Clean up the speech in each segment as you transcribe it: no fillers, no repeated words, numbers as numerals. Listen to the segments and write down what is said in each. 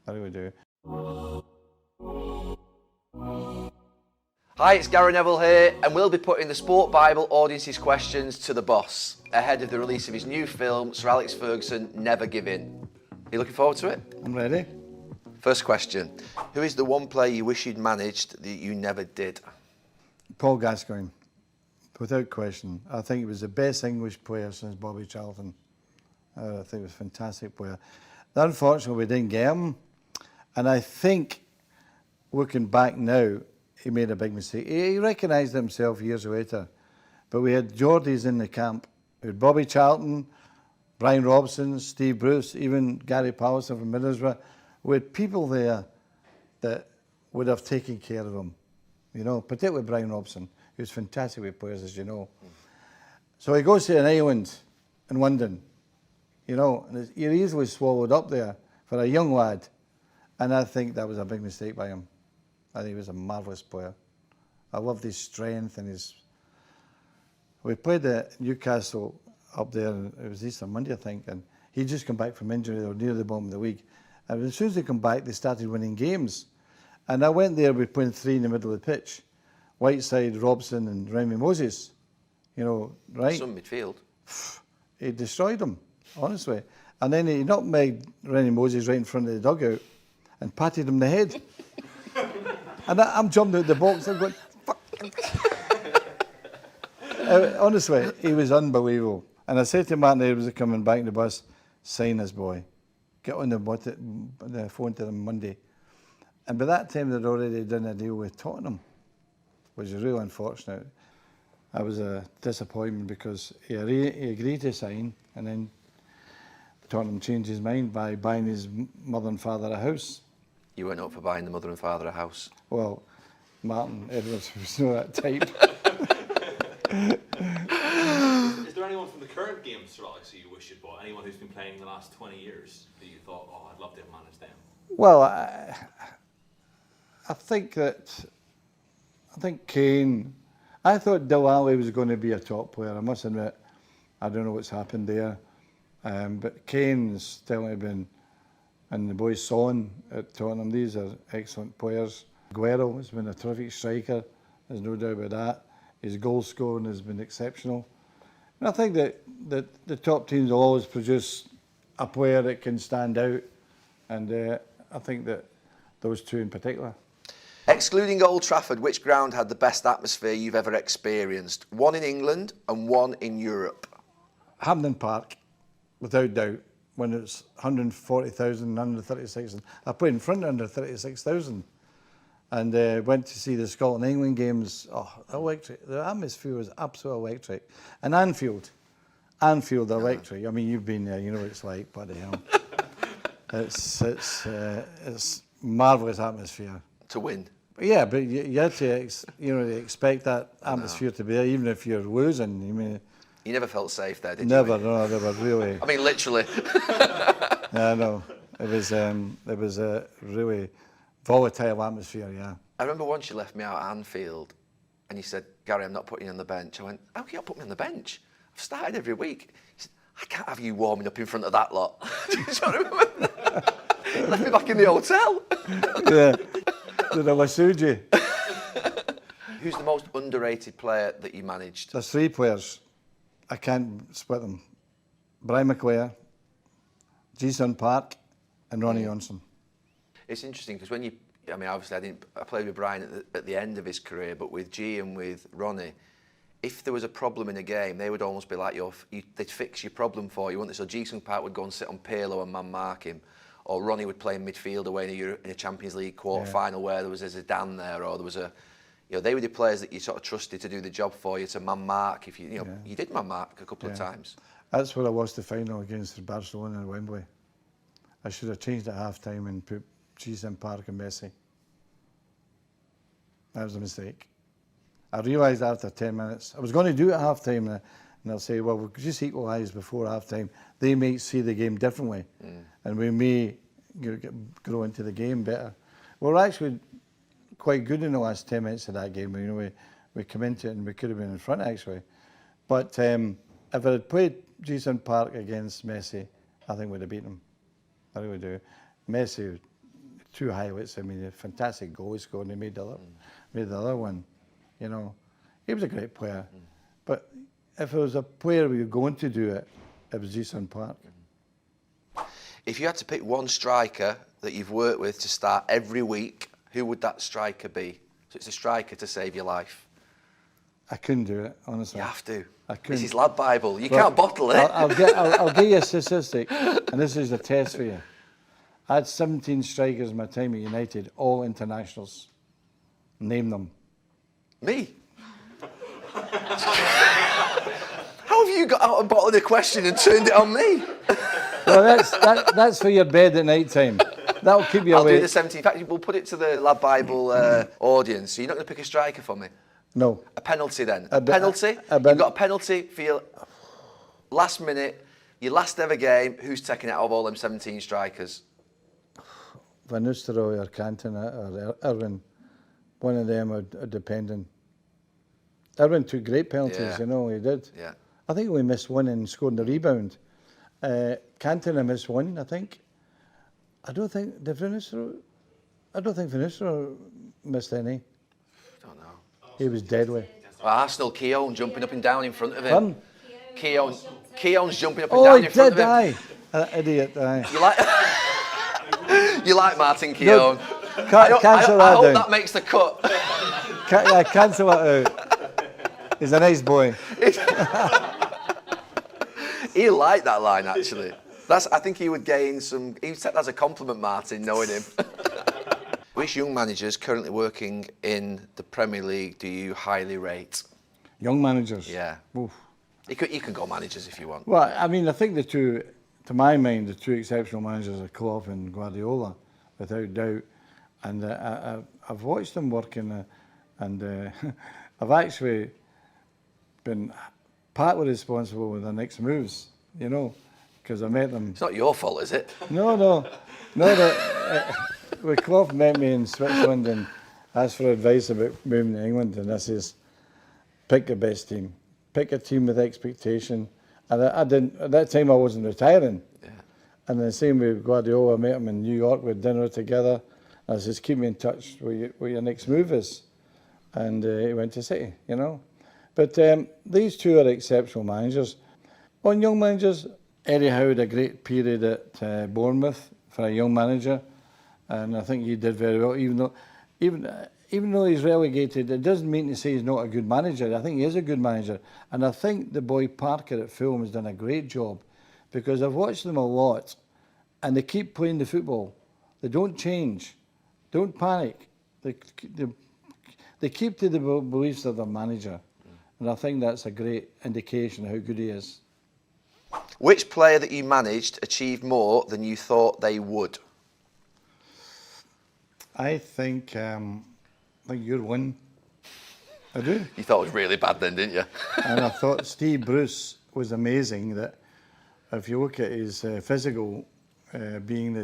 I really do. Hi, it's Gary Neville here, and we'll be putting the Sport Bible audience's questions to the boss ahead of the release of his new film, Sir Alex Ferguson, Never Give In. Are you looking forward to it? I'm ready. First question. Who is the one player you wish you'd managed that you never did? Paul Gascoigne, without question. I think he was the best English player since Bobby Charlton. I think he was a fantastic player. Unfortunately, we didn't get him, and I think, looking back now, he made a big mistake. He recognised himself years later, but we had Geordies in the camp. We had Bobby Charlton, Brian Robson, Steve Bruce, even Gary Pallister from Middlesbrough. We had people there that would have taken care of him, you know, particularly Brian Robson. He was fantastic with players, as you know. So he goes to an island in London, you know, and you're easily swallowed up there for a young lad. And I think that was a big mistake by him. I think he was a marvellous player. I loved his strength and his... We played at Newcastle up there, and it was Easter Monday, I think, and he'd just come back from injury. They were near the bottom of the league. And as soon as they come back, they started winning games. And I went there, we playing three in the middle of the pitch. Whiteside, Robson and Remy Moses, you know, right? Some midfield. He destroyed them, honestly. And then he nutmegged Remy Moses right in front of the dugout and patted him on the head. And I'm jumping out the box, I'm going, fuck. Honestly, he was unbelievable. And I said to Martin Edwards coming back in the bus, sign this boy. Get on the phone to them Monday. And by that time, they'd already done a deal with Tottenham, which is really unfortunate. I was a disappointment because he agreed to sign, and then Tottenham changed his mind by buying his mother and father a house. You weren't up for buying the mother and father a house? Well, Martin Edwards was not that type. Is there anyone from the current game, Sir Alex, that you wish you'd bought? Anyone who's been playing in the last 20 years that you thought, oh, I'd love to have managed them? Well, I think Kane. I thought Delali was going to be a top player. I must admit, I don't know what's happened there, but Kane's definitely been, and the boy Son at Tottenham. These are excellent players. Aguero has been a terrific striker. There's no doubt about that. His goal scoring has been exceptional. And I think that the top teams will always produce a player that can stand out, and I think that those two in particular. Excluding Old Trafford, which ground had the best atmosphere you've ever experienced? One in England and one in Europe. Hampden Park, without doubt, when it's 140,000, 136,000. I played in front of under 36,000 and went to see the Scotland-England games. Oh, electric. The atmosphere was absolutely electric. And Anfield electric. I mean, you've been there, you know what it's like, bloody hell. It's marvellous atmosphere. To win. Yeah, but you had to, expect that atmosphere to be there, even if you're losing. I mean, you never felt safe there, did you? Never, no, never really. I mean, literally. Yeah, no, it was a really volatile atmosphere. Yeah. I remember once you left me out at Anfield, and you said, "Gary, I'm not putting you on the bench." I went, "How can you not put me on the bench? I've started every week." He said, "I can't have you warming up in front of that lot." Do you remember that? Left me back in the hotel. Yeah. Did I listen you? Who's the most underrated player that you managed? There's three players. I can't split them. Brian McClare, Jason Park, and Ronnie Johnson. It's interesting because when obviously I played with Brian at the end of his career, but with G and with Ronnie, if there was a problem in a game, they would almost be like they'd fix your problem for you, wouldn't they? So Jason Park would go and sit on Pirlo and man mark him. Or Ronnie would play in midfield away in a Champions League quarter-final where there was a Zidane there, or there was they were the players that you sort of trusted to do the job for you, to man mark. If you did man mark a couple of times. That's what I was the final against Barcelona at Wembley. I should have changed at half-time and put Jason Park and Messi. That was a mistake. I realised after 10 minutes, I was going to do it at half-time, and they'll say, well, we'll just equalise before half-time. They may see the game differently, and we may grow into the game better. We're actually quite good in the last 10 minutes of that game. We come into it and we could have been in front, actually. But if I had played Jason Park against Messi, I think we'd have beaten him. I really do. Messi two highlights. I mean, a fantastic goal he scored, and he made the other one. You know, he was a great player. But if it was a player we were going to do it, it was Jason Park. If you had to pick one striker that you've worked with to start every week, who would that striker be? So it's a striker to save your life. I couldn't do it, honestly. You have to. I couldn't. This is Lad Bible. You Well, can't bottle it. I'll give you a statistic, and this is a test for you. I had 17 strikers in my time at United, all internationals. Name them. Me? How have you got out and bottled a question and turned it on me? Well, that's for your bed at night time. That'll keep you I'll awake. do the 17. In fact, we'll put it to the Lad Bible audience. So you're not going to pick a striker for me? No. A penalty then? A penalty? You've got a penalty for your last minute, your last ever game. Who's taking it out of all them 17 strikers? Van Nistelrooy or Cantona or Irwin. One of them are depending. Irwin took great penalties, you know, he did. Yeah. I think we missed one and scored the rebound. Cantona missed one, I think. I don't think Van Nistelrooy missed any. I don't know. He was deadly. Arsenal, Keown jumping up and down in front of him. Keown's jumping up and Oh, down he in front did, of him. aye. Idiot, aye. You like Martin Keown? Cancel I that hope down. that makes the cut. Cancel that out. He's a nice boy. He liked that line, actually. I think he would gain some... He would take that as a compliment, Martin, knowing him. Which young managers currently working in the Premier League do you highly rate? Young managers? Yeah. Oof. You can go managers if you want. Well, I mean, I think the two, to my mind, the two exceptional managers are Klopp and Guardiola, without doubt. And I've watched them working, and I've actually been partly responsible with their next moves, you know, because I met them. It's not your fault, is it? No. When Klopp met me in Switzerland and asked for advice about moving to England, and I says, pick the best team. Pick a team with expectation. And I didn't, at that time I wasn't retiring. Yeah. And the same with Guardiola, I met him in New York, we had dinner together. I says, keep me in touch with what your next move is. And he went to City, you know. But these two are exceptional managers. On young managers, Eddie Howe had a great period at Bournemouth for a young manager. And I think he did very well, even though he's relegated, it doesn't mean to say he's not a good manager. I think he is a good manager. And I think the boy Parker at Fulham has done a great job, because I've watched them a lot and they keep playing the football. They don't change. Don't panic. They keep to the beliefs of their manager. And I think that's a great indication of how good he is. Which player that you managed achieved more than you thought they would? I think you're one. I do. You thought it was really bad then, didn't you? And I thought Steve Bruce was amazing. That if you look at his physical being,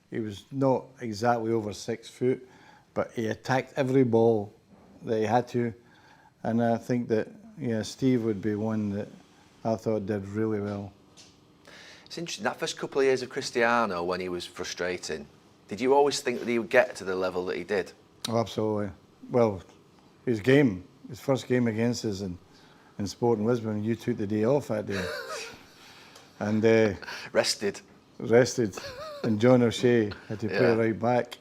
he was not exactly over 6 foot, but he attacked every ball that he had to. And I think that Steve would be one that I thought did really well. It's interesting, that first couple of years of Cristiano, when he was frustrating, did you always think that he would get to the level that he did? Oh, absolutely. Well, his first game against us in Sporting Lisbon, you took the day off that day. And Rested. And John O'Shea had to play Yeah. right back.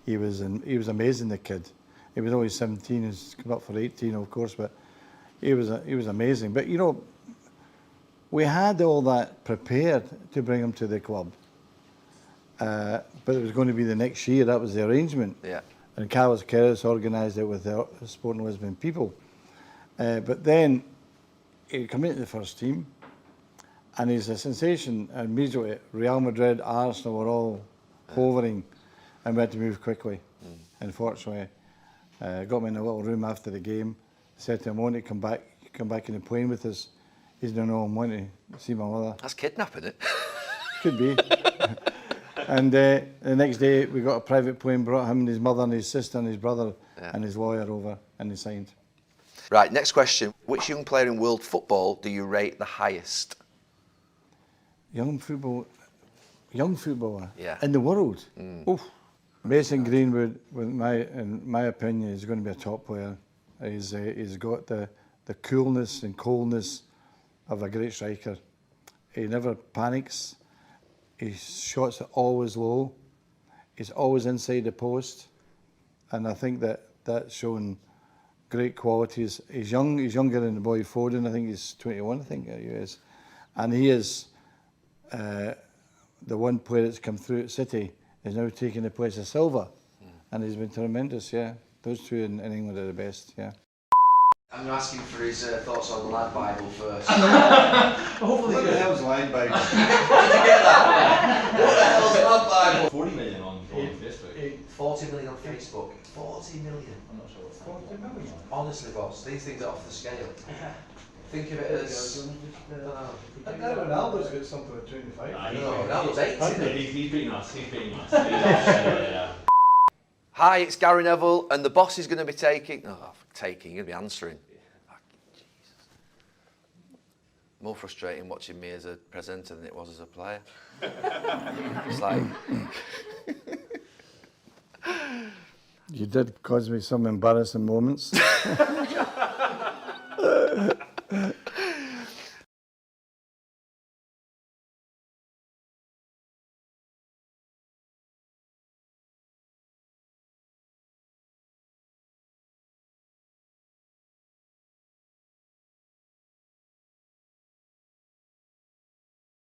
He was amazing, the kid. He was only 17, he's come up for 18, of course, but he was amazing. But, you know, we had all that prepared to bring him to the club. But it was going to be the next year, that was the arrangement. Yeah. And Carlos Queiroz organised it with the Sporting Lisbon people. But then he came into the first team, and he's a sensation. And immediately, Real Madrid, Arsenal were all hovering, and we had to move quickly. Unfortunately, got me in a little room after the game, said to him, I want to come back in the plane with us. He said, no, I want to see my mother. That's kidnapping, it? Could be. And the next day, we got a private plane, brought him and his mother and his sister and his brother and his lawyer over, and he signed. Right, next question. Which young player in world football do you rate the highest? Young footballer Yeah. in the world. Oof. Mason Greenwood, in my opinion, is going to be a top player. He's got the coolness and coldness of a great striker. He never panics. His shots are always low. He's always inside the post, and I think that's shown great qualities. He's young. He's younger than the boy Foden. I think he's 21. I think he is, and he is the one player that's come through at City is now taking the place of Silva, and he's been tremendous. Yeah, those two in England are the best. Yeah. I'm going to ask him for his thoughts on the Lad Bible first. Hopefully, what the hell's Lad Bible? Did you get that? What the hell's Lad Bible? 40 million on Facebook. 40 million on Facebook. 40 million. I'm not sure what's 40 million. Honestly, boss, these things are off the scale. Think of it as. I know Ronaldo's got something at 25. I No, that was 80. He's beating us. He's beating us. Yeah. Hi, it's Gary Neville, and the boss is going to be taking. He's going to be answering. Jesus. More frustrating watching me as a presenter than it was as a player. It's like. You did cause me some embarrassing moments.